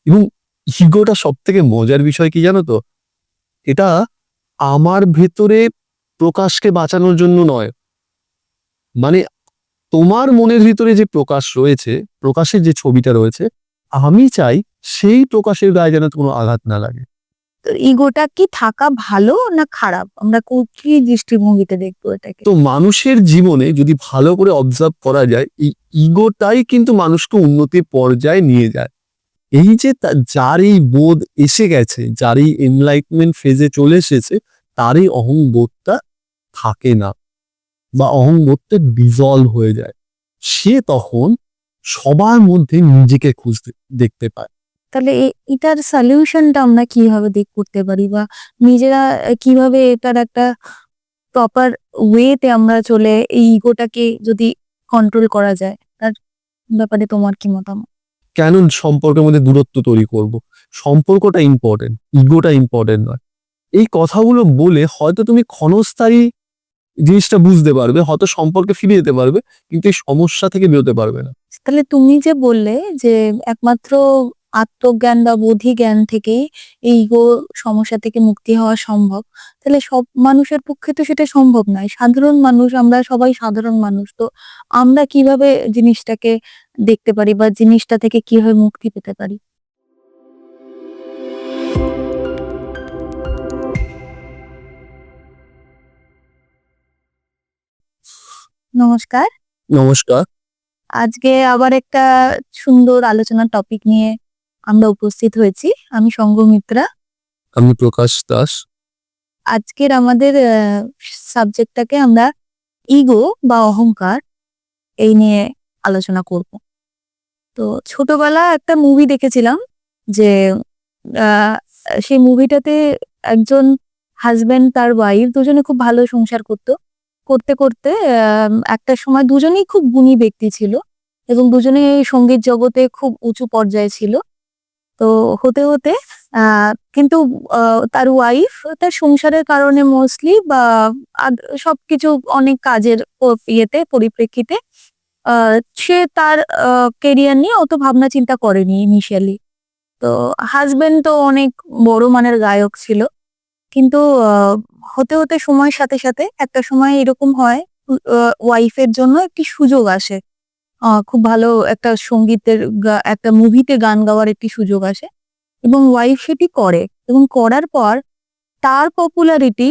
এবং ইগোটা সব থেকে মজার বিষয় কি জানো তো, এটা আমার ভেতরে প্রকাশকে বাঁচানোর জন্য নয়। মানে তোমার মনের ভিতরে যে প্রকাশ রয়েছে, প্রকাশের যে ছবিটা রয়েছে, আমি চাই সেই প্রকাশের গায়ে যেন কোনো আঘাত না লাগে। তো ইগোটা কি থাকা ভালো না খারাপ? আমরা কি দৃষ্টিভঙ্গিতে দেখবো এটাকে? তো মানুষের জীবনে যদি ভালো করে অবজার্ভ করা যায়, এই ইগোটাই কিন্তু মানুষকে উন্নতির পর্যায়ে নিয়ে যায়। এই যে যার এই বোধ এসে গেছে, যার এই এনলাইটমেন্ট ফেজে চলে এসেছে, তার এই অহংবোধটা থাকে না, বা অহংবোধটা ডিজলভ হয়ে যায়। সে তখন সবার মধ্যে নিজেকে খুঁজতে দেখতে পায়। তাহলে এটার সলিউশনটা আমরা কিভাবে করতে পারি, বা নিজেরা কিভাবে এটার একটা প্রপার ওয়েতে আমরা চলে এই ইগোটাকে যদি কন্ট্রোল করা যায়, তার ব্যাপারে তোমার কি মতামত? কেন সম্পর্কের মধ্যে দূরত্ব তৈরি করব? সম্পর্কটা ইম্পর্টেন্ট, ইগোটা ইম্পর্টেন্ট নয়। এই কথাগুলো বলে হয়তো তুমি ক্ষণস্থায়ী জিনিসটা বুঝতে পারবে, হয়তো সম্পর্কে ফিরে যেতে পারবে, কিন্তু এই সমস্যা থেকে বেরোতে পারবে না। তাহলে তুমি যে বললে যে একমাত্র আত্মজ্ঞান বা বোধিজ্ঞান থেকেই এই ইগো সমস্যা থেকে মুক্তি হওয়া সম্ভব। তাহলে সব মানুষের পক্ষে তো সেটা সম্ভব নয়। সাধারণ মানুষ, আমরা সবাই সাধারণ মানুষ। তো আমরা কিভাবে জিনিসটাকে দেখতে পারি বা জিনিসটা থেকে কিভাবে মুক্তি পেতে পারি? নমস্কার। নমস্কার। আজকে আবার একটা সুন্দর আলোচনার টপিক নিয়ে আমরা উপস্থিত হয়েছি। আমি সংঘমিত্রা। আমি প্রকাশ দাস। আজকের আমাদের সাবজেক্টটাকে আমরা ইগো বা অহংকার এই নিয়ে আলোচনা করব। তো ছোটবেলা একটা মুভি দেখেছিলাম যে আহ, সেই মুভিটাতে একজন হাজবেন্ড তার ওয়াইফ দুজনে খুব ভালো সংসার করতে করতে একটা সময় দুজনেই খুব গুণী ব্যক্তি ছিল এবং দুজনেই এই সঙ্গীত জগতে খুব উঁচু পর্যায়ে ছিল। তো হতে হতে কিন্তু তার ওয়াইফ তার সংসারের কারণে মোস্টলি বা সবকিছু অনেক কাজের ইয়েতে পরিপ্রেক্ষিতে আহ, সে তার কেরিয়ার নিয়ে অত ভাবনা চিন্তা করেনি ইনিশিয়ালি। তো হাজবেন্ড তো অনেক বড় মানের গায়ক ছিল, কিন্তু আহ, হতে হতে সময়ের সাথে সাথে একটা সময় এরকম হয়, ওয়াইফের জন্য একটি সুযোগ আসে। খুব ভালো একটা সঙ্গীতের একটা মুভিতে গান গাওয়ার একটি সুযোগ আসে এবং ওয়াইফ সেটি করে এবং করার পর তার পপুলারিটি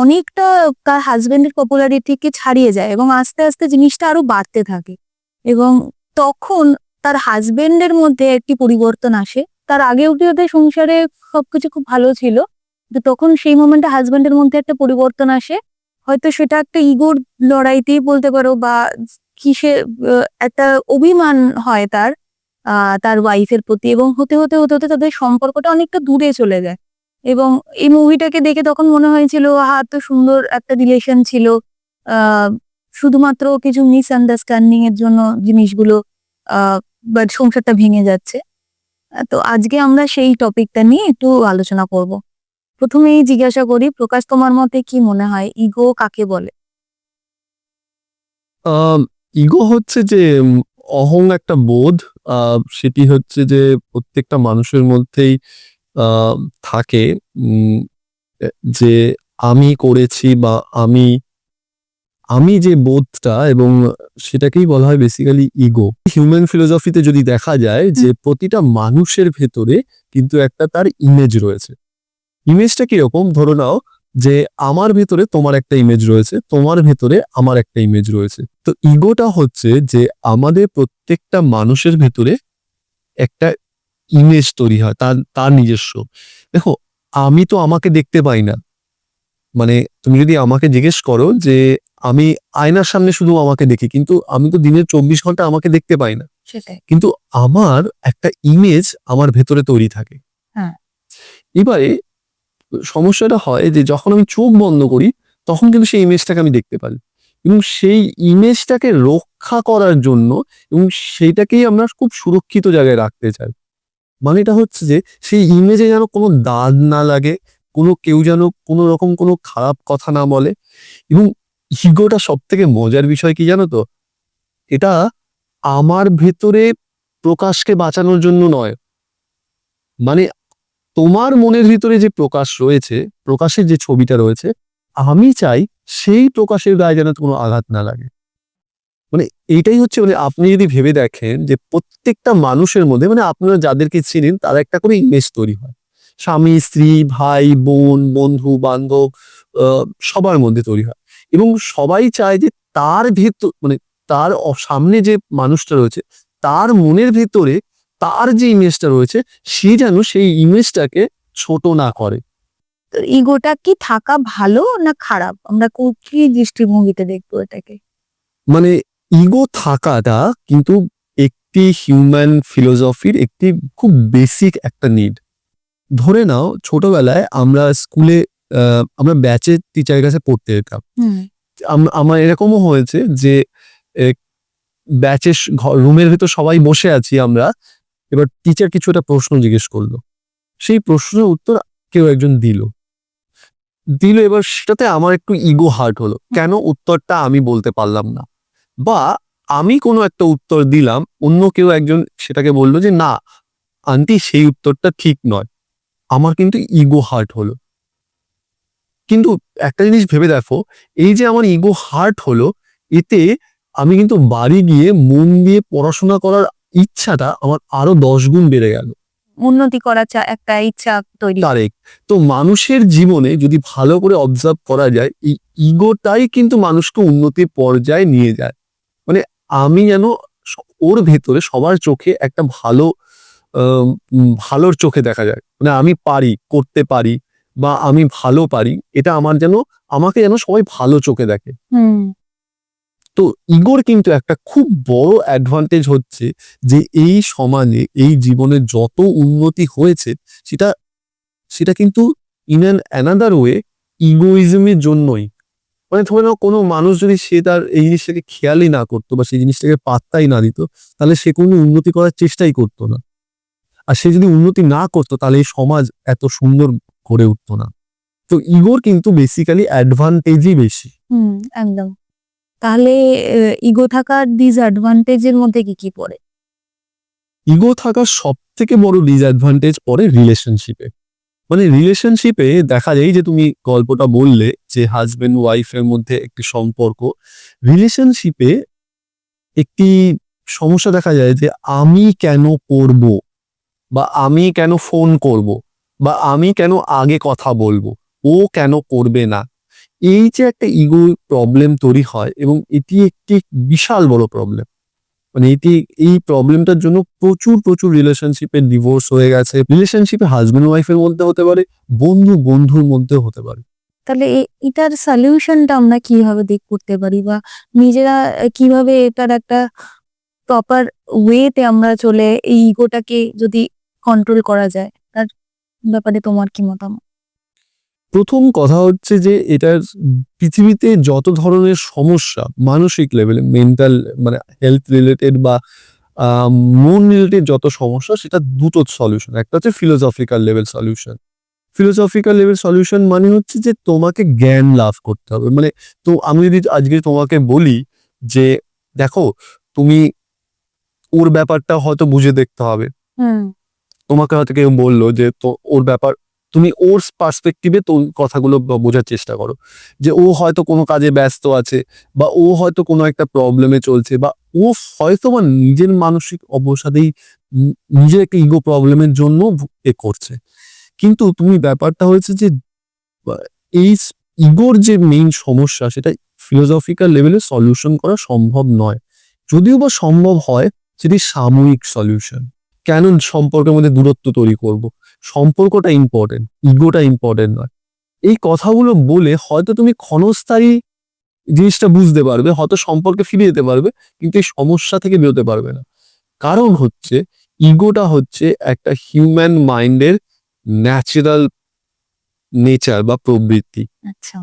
অনেকটা তার হাজবেন্ডের পপুলারিটিকে ছাড়িয়ে যায় এবং আস্তে আস্তে জিনিসটা আরো বাড়তে থাকে। এবং তখন তার হাজবেন্ডের মধ্যে একটি পরিবর্তন আসে। তার আগে অব্দি ওদের সংসারে সবকিছু খুব ভালো ছিল, কিন্তু তখন সেই মোমেন্টে হাজবেন্ডের মধ্যে একটা পরিবর্তন আসে। হয়তো সেটা একটা ইগোর লড়াইতেই বলতে পারো, বা কিসে একটা অভিমান হয় তার তার ওয়াইফের প্রতি, এবং হতে হতে হতে হতে তাদের সম্পর্কটা অনেকটা দূরে চলে যায়। এবং এই মুভিটাকে দেখে তখন মনে হয়েছিল তো সুন্দর একটা রিলেশন ছিল, আহ শুধুমাত্র কিছু মিসআন্ডারস্ট্যান্ডিং এর জন্য জিনিসগুলো বাট সংসারটা ভেঙে যাচ্ছে। তো আজকে আমরা সেই টপিকটা নিয়ে একটু আলোচনা করব। প্রথমেই জিজ্ঞাসা করি, প্রকাশ, তোমার মতে কি মনে হয় ইগো কাকে বলে? ইগো হচ্ছে যে অহং একটা বোধ। সেটি হচ্ছে যে প্রত্যেকটা মানুষের মধ্যেই আহ, থাকে। উম, যে আমি করেছি, বা আমি আমি যে বোধটা, এবং সেটাকেই বলা হয় বেসিক্যালি ইগো। হিউম্যান ফিলোসফিতে যদি দেখা যায় যে প্রতিটা মানুষের ভেতরে কিন্তু একটা তার ইমেজ রয়েছে। ইমেজটা কিরকম, ধরো নাও যে আমার ভেতরে তোমার একটা ইমেজ রয়েছে, তোমার ভেতরে আমার একটা ইমেজ রয়েছে। তো ইগোটা হচ্ছে যে আমাদের প্রত্যেকটা মানুষের ভেতরে একটা ইমেজ তৈরি হয়, তার তার নিজস্ব। দেখো, আমি তো আমাকে দেখতে পাই না। মানে তুমি যদি আমাকে জিজ্ঞেস করো যে আমি আয়নার সামনে শুধু আমাকে দেখি, কিন্তু আমি তো দিনের 24 ঘন্টা আমাকে দেখতে পাই না। সেটাই। কিন্তু আমার একটা ইমেজ আমার ভেতরে তৈরি থাকে। হ্যাঁ। এবারে সমস্যাটা হয় যে যখন আমি চোখ বন্ধ করি, তখন কিন্তু সেই ইমেজটাকে আমি দেখতে পাই, এবং সেই ইমেজটাকে রক্ষা করার জন্য, এবং সেইটাকেই আমরা খুব সুরক্ষিত জায়গায় রাখতে চাই। মানে এটা হচ্ছে যে সেই ইমেজে যেন কোনো দাগ না লাগে, কেউ যেন কোনো রকম কোনো খারাপ কথা না বলে। এবং ইগোটা সব থেকে মজার বিষয় কি জানো তো, এটা আমার ভেতরে প্রকাশকে বাঁচানোর জন্য নয়। মানে তোমার মনের ভিতরে যে প্রকাশ রয়েছে, প্রকাশের যে ছবিটা রয়েছে, আমি চাই সেই প্রকাশের গায়ে যেন কোনো আঘাত না লাগে। মানে এইটাই হচ্ছে, মানে আপনি যদি ভেবে দেখেন যে প্রত্যেকটা মানুষের মধ্যে, মানে আপনারা যাদেরকে চিনেন তার একটা করে ইমেজ তৈরি হয়। স্বামী, স্ত্রী, ভাই, বোন, বন্ধু, বান্ধব, সবার মধ্যে তৈরি হয়। এবং সবাই চায় যে তার ভেতর, মানে তার সামনে যে মানুষটা রয়েছে, তার মনের ভেতরে তার যে ইমেজটা রয়েছে, সে যেন সেই ইমেজটাকে ছোট না করে। তো ইগোটা কি থাকা ভালো না খারাপ? আমরা কি দৃষ্টিভঙ্গিতে দেখবো এটাকে? মানে ইগো থাকাটা কিন্তু একটি হিউম্যান ফিলোসফির একটি খুব বেসিক একটা নিড। ধরে নাও ছোটবেলায় আমরা স্কুলে আমরা ব্যাচের টিচারের কাছে পড়তে যেতাম। হুম। আমার এরকমও হয়েছে যে ব্যাচের রুমের ভেতর সবাই বসে আছি আমরা, এবার টিচার কিছু একটা প্রশ্ন জিজ্ঞেস করলো, সেই প্রশ্নের উত্তর কেউ একজন দিল, এবার সেটাতে আমার একটু ইগো হার্ট হলো, কেন উত্তরটা আমি বলতে পারলাম না। বা আমি কোনো একটা উত্তর দিলাম, অন্য কেউ একজন সেটাকে বললো যে না আন্টি সেই উত্তরটা ঠিক নয়, আমার কিন্তু ইগো হার্ট হলো। কিন্তু একটা জিনিস ভেবে দেখো, এই যে আমার ইগো হার্ট হলো, এতে আমি কিন্তু বাড়ি গিয়ে মন দিয়ে পড়াশোনা করার ইচ্ছাটা আমার আরো 10 গুণ বেড়ে গেল। উন্নতি করার একটা ইচ্ছা তৈরি হয়। কারেক্ট। তো মানুষের জীবনে যদি ভালো করে অবজার্ভ করা যায়, এই ইগোটাই কিন্তু মানুষকে উন্নতির পর্যায়ে নিয়ে যায়। মানে আমি যেন ওর ভেতরে সবার চোখে একটা ভালো ভালোর চোখে দেখা যায়, মানে আমি পারি, করতে পারি, বা আমি ভালো পারি, এটা আমার যেন, আমাকে যেন সবাই ভালো চোখে দেখে। হুম। তো ইগোর কিন্তু একটা খুব বড় অ্যাডভান্টেজ হচ্ছে যে এই সমাজে এই জীবনে যত উন্নতি হয়েছে, সেটা সেটা কিন্তু ইন অ্যান অ্যানাদার ওয়ে ইগোইজমের জন্যই। মানে ধরে নাও কোনো মানুষ যদি সে তার এই জিনিসটাকে খেয়ালই না করতো বা সেই জিনিসটাকে পাত্তাই না দিত, তাহলে সে কোনো উন্নতি করার চেষ্টাই করতো না। আর সে যদি উন্নতি না করতো তাহলে এই সমাজ এত সুন্দর গড়ে উঠতো না। তো ইগোর কিন্তু বেসিক্যালি অ্যাডভান্টেজই বেশি। হুম, একদম। তাহলে ইগো থাকার ডিসঅ্যাডভান্টেজ এর মধ্যে কি পড়ে? ইগো থাকার সব থেকে বড় ডিসঅ্যাডভান্টেজ পড়ে রিলেশনশিপে। মানে রিলেশনশিপে দেখা যায় যে তুমি গল্পটা বললে যে হাজবেন্ড ওয়াইফের মধ্যে একটি সম্পর্ক, রিলেশনশিপে একটি সমস্যা দেখা যায় যে আমি কেন করব, বা আমি কেন ফোন করব, বা আমি কেন আগে কথা বলবো, ও কেন করবে না। এই যে একটা ইগো প্রবলেম তৈরি হয়, এবং এটি একটি বিশাল বড় প্রবলেম। মানে এই প্রবলেমটার জন্য প্রচুর প্রচুর রিলেশনশিপে ডিভোর্স হয়ে গেছে, রিলেশনশিপে হাজবেন্ড ওয়াইফের মধ্যে হতে পারে, বন্ধু বন্ধুর মধ্যে হতে পারে। তাহলে এটার সলিউশনটা আমরা কিভাবে করতে পারি, বা নিজেরা কিভাবে এটার একটা প্রপার ওয়েতে আমরা চলে এই ইগোটাকে যদি কন্ট্রোল করা যায়, তার ব্যাপারে তোমার কি মতামত? প্রথম কথা হচ্ছে যে এটার পৃথিবীতে যত ধরনের সমস্যা মানসিক লেভেলে, মেন্টাল, মানে হেলথ রিলেটেড বা মন রিলেটেড যত সমস্যা, সেটা দুটো সলিউশন। একটা হচ্ছে philosophical level solution. Philosophical level solution মানে হচ্ছে যে তোমাকে জ্ঞান লাভ করতে হবে। মানে তো আমি যদি আজকে তোমাকে বলি যে দেখো, তুমি ওর ব্যাপারটা হয়তো বুঝে দেখতে হবে, হুম। তোমাকে হয়তো কেউ বললো যে তো ওর ব্যাপার, তুমি ওর পার্সপেক্টিভে তো কথাগুলো বোঝার চেষ্টা করো, যে ও হয়তো কোনো কাজে ব্যস্ত আছে, বা ও হয়তো কোনো একটা প্রবলেমে চলছে, বা ও হয়তো বা নিজের মানসিক অবসাদেই নিজের একটা ইগো প্রবলেমের জন্য করছে। কিন্তু তুমি ব্যাপারটা হয়েছে যে আহ, এই ইগোর যে মেইন সমস্যা, সেটা ফিলোসফিক্যাল লেভেলে সলিউশন করা সম্ভব নয়। যদিও বা সম্ভব হয়, সেটি সাময়িক সলিউশন। কেন সম্পর্কের মধ্যে দূরত্ব তৈরি করব? সম্পর্কটা ইম্পর্টেন্ট, ইগোটা ইম্পর্টেন্ট নয়। এই কথাগুলো বলে হয়তো তুমি ক্ষণস্থায়ী জিনিসটা বুঝতে পারবে, হয়তো সম্পর্কে ফিরে যেতে পারবে, কিন্তু এই সমস্যা থেকে বেরোতে পারবে না। কারণ হচ্ছে ইগোটা হচ্ছে একটা হিউম্যান মাইন্ডের ন্যাচারাল নেচার বা প্রবৃত্তি। আচ্ছা।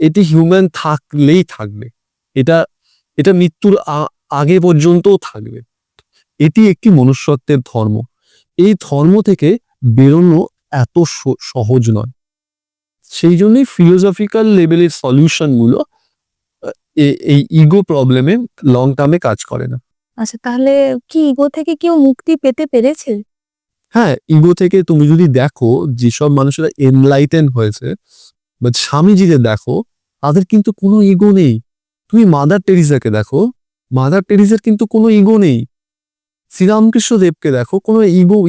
এটি হিউম্যান থাকলেই থাকবে। এটা এটা মৃত্যুর আগে পর্যন্তও থাকবে। এটি একটি মনুষ্যত্বের ধর্ম। এই ধর্ম থেকে বেরোনো এত সহজ নয়। সেই জন্যই ফিলোসফিক্যাল লেভেলের সলিউশন গুলো এই ইগো প্রবলেমে লং টার্মে কাজ করে না। আচ্ছা, তাহলে কি ইগো থেকে কেউ মুক্তি পেতে পেরেছে? হ্যাঁ, ইগো থেকে তুমি যদি দেখো যেসব মানুষেরা এনলাইটেন হয়েছে বা স্বামীজিকে দেখো, তাদের কিন্তু কোনো ইগো নেই। তুমি মাদার টেরিজাকে দেখো, মাদার টেরিজার কিন্তু কোনো ইগো নেই। শ্রীরামকৃষ্ণ দেবকে দেখো, কোনো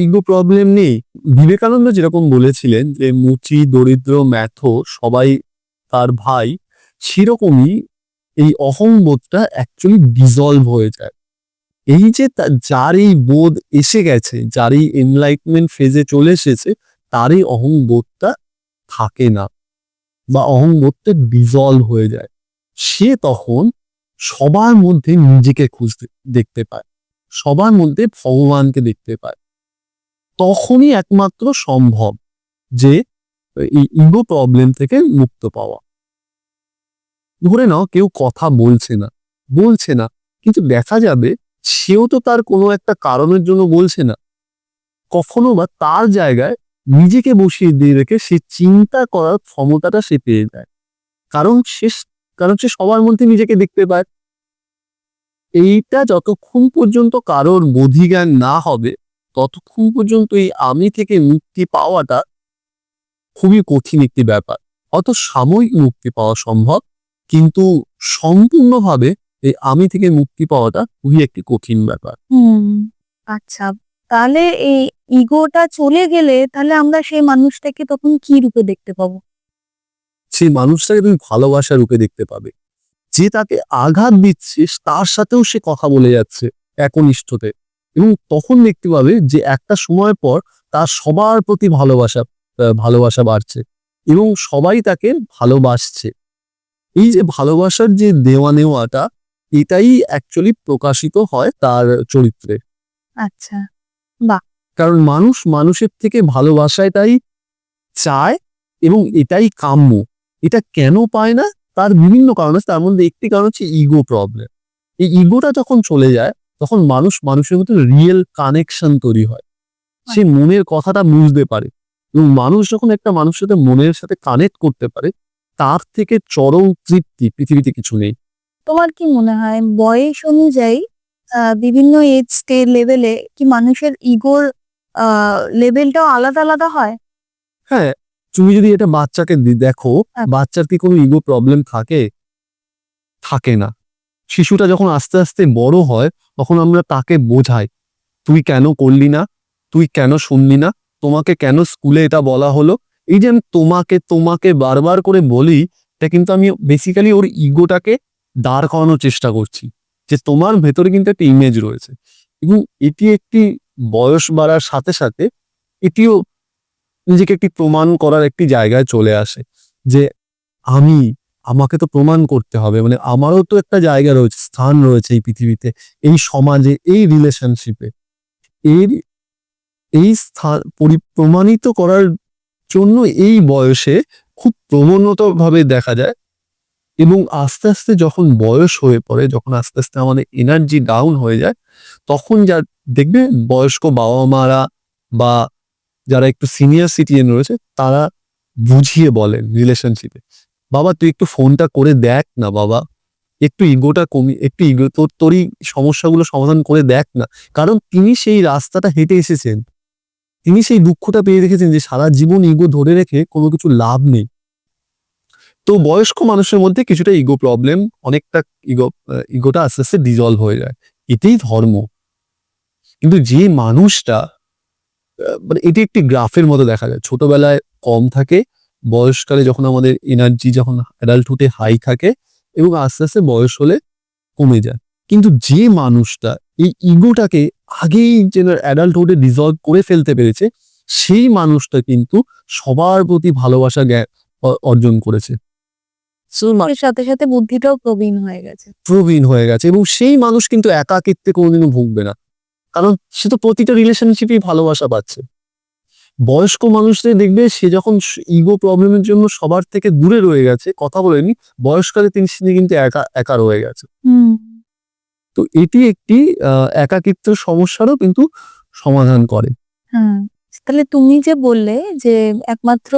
ইগো প্রবলেম নেই। বিবেকানন্দ যেরকম বলেছিলেন যে মুচি, দরিদ্র, ম্যাথো সবাই তার ভাই, সেরকমই এই অহংবোধটা অ্যাকচুয়ালি ডিজলভ হয়ে যায়। এই যে যার এই বোধ এসে গেছে, যার এই এনলাইটমেন্ট ফেজে চলে এসেছে, তার এই অহংবোধটা থাকে না বা অহংবোধটা ডিজলভ হয়ে যায়। সে তখন সবার মধ্যে নিজেকে খুঁজতে দেখতে পায়, সবার মধ্যে ভগবানকে দেখতে পায়। তখনই একমাত্র সম্ভব যে এই ইগো প্রবলেম থেকে মুক্ত পাওয়া। ধরে নাও কেউ কথা বলছে না, কিন্তু দেখা যাবে সেও তো তার কোনো একটা কারণের জন্য বলছে না। কখনো বা তার জায়গায় নিজেকে বসিয়ে দিয়ে রেখে সে চিন্তা করার ক্ষমতাটা সে পেয়ে যায়। কারণ সে সবার মধ্যে নিজেকে দেখতে পায়। এইটা যতক্ষণ পর্যন্ত কারোর বোধিজ্ঞান না হবে, ততক্ষণ পর্যন্ত এই আমি থেকে মুক্তি পাওয়াটা খুবই কঠিন একটি ব্যাপার। অত সাময়িক মুক্তি পাওয়া সম্ভব, কিন্তু সম্পূর্ণভাবে এই আমি থেকে মুক্তি পাওয়াটা খুবই একটি কঠিন ব্যাপার। আচ্ছা, তাহলে এই ইগোটা চলে গেলে তাহলে আমরা সেই মানুষটাকে তখন কি রূপে দেখতে পাবো? সেই মানুষটাকে তুমি ভালোবাসার রূপে দেখতে পাবে। যে তাকে আঘাত দিচ্ছে তার সাথেও সে কথা বলে যাচ্ছে একনিষ্ঠতে, এবং তখন দেখতে পাবে যে একটা সময় পর তার সবার প্রতি ভালোবাসা বাড়ছে এবং সবাই তাকে ভালোবাসছে। এই যে ভালোবাসার যে দেওয়া নেওয়াটা, এটাই অ্যাকচুয়ালি প্রকাশিত হয় তার চরিত্রে। আচ্ছা, কারণ মানুষ মানুষের থেকে ভালোবাসাটাই চায় এবং এটাই কাম্য। এটা কেন পায় না, তার বিভিন্ন কারণ আছে। তার মধ্যে একটি কারণ হচ্ছে ইগো প্রবলেম। এই ইগোটা যখন চলে যায়, তখন মানুষের মধ্যে রিয়েল কানেকশন তৈরি হয়। সে মনের কথাটা বুঝতে পারে, এবং মানুষ যখন একটা মানুষের সাথে মনের সাথে কানেক্ট করতে পারে, তার থেকে চরম তৃপ্তি পৃথিবীতে কিছু নেই। তোমার কি মনে হয় বয়স অনুযায়ী বিভিন্ন এজ লেভেলে কি মানুষের ইগোর লেভেলটাও আলাদা আলাদা হয়? হ্যাঁ, তুমি যদি এটা বাচ্চাকে দেখো, বাচ্চার কি কোনো ইগো প্রবলেম থাকে না। শিশুটা যখন আস্তে আস্তে বড় হয়, তখন আমরা তাকে বোঝাই, তুই কেন করলি না, তুই কেন শুনলি না, তোমাকে কেন স্কুলে এটা বলা হলো। এই যে আমি তোমাকে তোমাকে বারবার করে বলি, এটা কিন্তু আমি বেসিক্যালি ওর ইগোটাকে দাঁড় করানোর চেষ্টা করছি, যে তোমার ভেতরে কিন্তু একটা ইমেজ রয়েছে। এবং এটি একটি বয়স বাড়ার সাথে সাথে এটিও নিজেকে একটি প্রমাণ করার একটি জায়গায় চলে আসে, যে আমাকে তো প্রমাণ করতে হবে, মানে আমারও তো একটা জায়গা রয়েছে, স্থান রয়েছে এই পৃথিবীতে, এই সমাজে, এই রিলেশনশিপে। এর এই স্থান প্রমাণিত করার জন্য এই বয়সে খুব প্রবণত ভাবে দেখা যায়। এবং আস্তে আস্তে যখন বয়স হয়ে পড়ে, যখন আস্তে আস্তে আমাদের এনার্জি ডাউন হয়ে যায়, তখন দেখবে বয়স্ক বাবা মারা বা যারা একটু সিনিয়র সিটিজেন রয়েছে, তারা বুঝিয়ে বলেন রিলেশনশিপে, বাবা তুই একটু ফোনটা করে দেখ না বাবা, একটু ইগোটা একটু ইগো তোরই সমস্যাগুলো সমাধান করে দেখ না। কারণ তিনি সেই রাস্তাটা হেঁটে এসেছেন, তিনি সেই দুঃখটা পেয়ে রেখেছেন যে সারা জীবন ইগো ধরে রেখে কোনো কিছু লাভ নেই। তো বয়স্ক মানুষের মধ্যে কিছুটা ইগো প্রবলেম, অনেকটা ইগোটা আস্তে আস্তে ডিজলভ হয়ে যায়। এটাই ধর্ম। কিন্তু যে মানুষটা মানে এটি একটি গ্রাফের মতো দেখা যায়, ছোটবেলায় কম থাকে, বয়সকালে যখন আমাদের এনার্জি যখন অ্যাডাল্টহুডে হাই থাকে, এবং আস্তে আস্তে বয়স হলে কমে যায়। কিন্তু যে মানুষটা এই ইগোটাকে আগেই যেন অ্যাডাল্টহুডে ডিজলভ করে ফেলতে পেরেছে, সেই মানুষটা কিন্তু সবার প্রতি ভালোবাসা অর্জন করেছে। এর সাথে সাথে বুদ্ধিটাও প্রবীণ হয়ে গেছে। এবং সেই মানুষ কিন্তু একাকিত্বে কোনোদিনও ভুগবে না, কারণ সে তো প্রতিটা রিলেশনশিপেই ভালোবাসা পাচ্ছে। বয়স্ক মানুষদের দেখবে সে যখন ইগো প্রবলেমের জন্য সবার থেকে দূরে রয়ে গেছে, কথা বলেনি, বয়সকালে তিনি কিন্তু একা একা রয়ে গেছে। তো এটি একটি একাকিত্ব সমস্যারও কিন্তু সমাধান করে। তাহলে তুমি যে বললে যে একমাত্র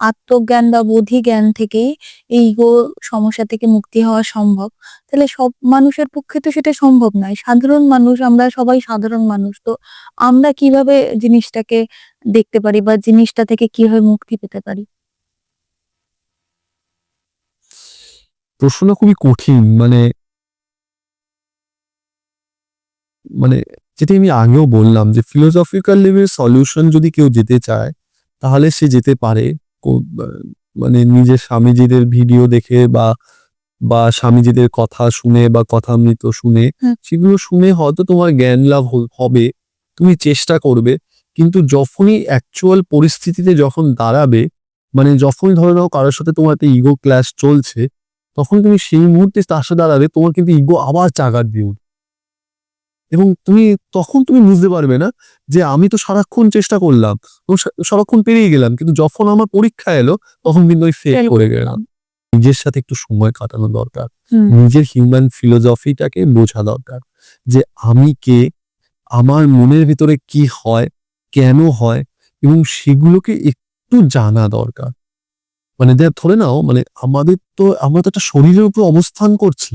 আত্মজ্ঞান বা বোধি জ্ঞান থেকেই এই ইগো সমস্যা থেকে মুক্তি হওয়া সম্ভব, তাহলে সব মানুষের পক্ষে তো সেটা সম্ভব নয়। সাধারণ মানুষ, আমরা সবাই সাধারণ মানুষ। তো আমরা কিভাবে জিনিসটাকে দেখতে পারি বা জিনিসটা থেকে কিভাবে মুক্তি পেতে পারি? প্রশ্নটা খুবই কঠিন। মানে মানে যেটা আমি আগেও বললাম যে ফিলোসফিক্যাল লেভেল সলিউশন যদি কেউ যেতে চায়, তাহলে সে যেতে পারে। বা মানে নিজের স্বামীজিদের ভিডিও দেখে বা স্বামীজিদের কথা শুনে বা কথামৃত শুনে, হুম। সেগুলো শুনে হয়তো তোমার জ্ঞান লাভ হবে। তুমি চেষ্টা করবে। কিন্তু যখনই অ্যাকচুয়াল পরিস্থিতিতে যখন দাঁড়াবে, মানে যখনই ধরে নাও কারো সাথে তোমার একটা ইগো ক্ল্যাশ চলছে, তখন তুমি সেই মুহূর্তে তার সাথে দাঁড়াবে, তোমার কিন্তু ইগো আবার চাগার দিয়ে উঠবে। এবং তখন তুমি বুঝতে পারবে না যে আমি তো সারাক্ষণ চেষ্টা করলাম এবং সারাক্ষণ পেরিয়ে গেলাম। কিন্তু যখন আমার পরীক্ষা এলো, তখন কিন্তু আমি ফেল Fail করে গেলাম। নিজের সাথে একটু সময় কাটানো দরকার। হুম। নিজের হিউম্যান ফিলোসফিটাকে বোঝা দরকার। যে আমি কে? আমার মনের ভিতরে কি হয়? কেন হয়? এবং সেগুলোকে একটু জানা দরকার। মানে ধরে নাও, মানে আমরা তো একটা শরীরের উপর অবস্থান করছি।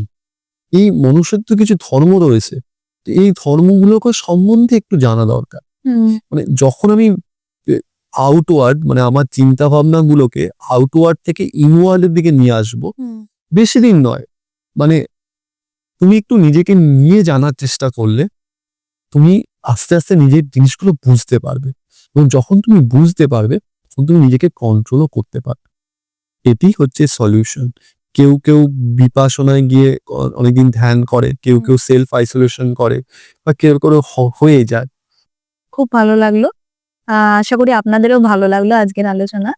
এই মানুষের তো কিছু ধর্ম রয়েছে। তো এই ধর্মগুলোকে সম্বন্ধে একটু জানা দরকার। হুম। মানে যখন আমি আউটওয়ার্ড, মানে আমার চিন্তা ভাবনাগুলোকে আউটওয়ার্ড থেকে ইনওয়ার্ড এর দিকে নিয়ে আসবো, হুম। বেশি দিন নয়। মানে তুমি একটু নিজেকে নিয়ে জানার চেষ্টা করলে, তুমি আস্তে, আস্তে নিজের জিনিসগুলো বুঝতে পারবে। এবং যখন তুমি বুঝতে পারবে, তখন তুমি নিজেকে কন্ট্রোলও করতে পারবে। এটি হচ্ছে সলিউশন। কেউ বিপাশনায় গিয়ে অনেকদিন ধ্যান করে, কেউ সেলফ আইসোলেশন করে বা কেউ হয়ে যায়। খুব ভালো লাগলো। আশা করি আপনাদেরও ভালো লাগলো আজকের আলোচনা।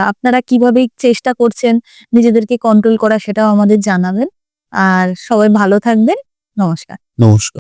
আপনারা কিভাবে চেষ্টা করছেন নিজেদেরকে কন্ট্রোল করা সেটাও আমাদের জানাবেন। আর সবাই ভালো থাকবেন। নমস্কার। নমস্কার।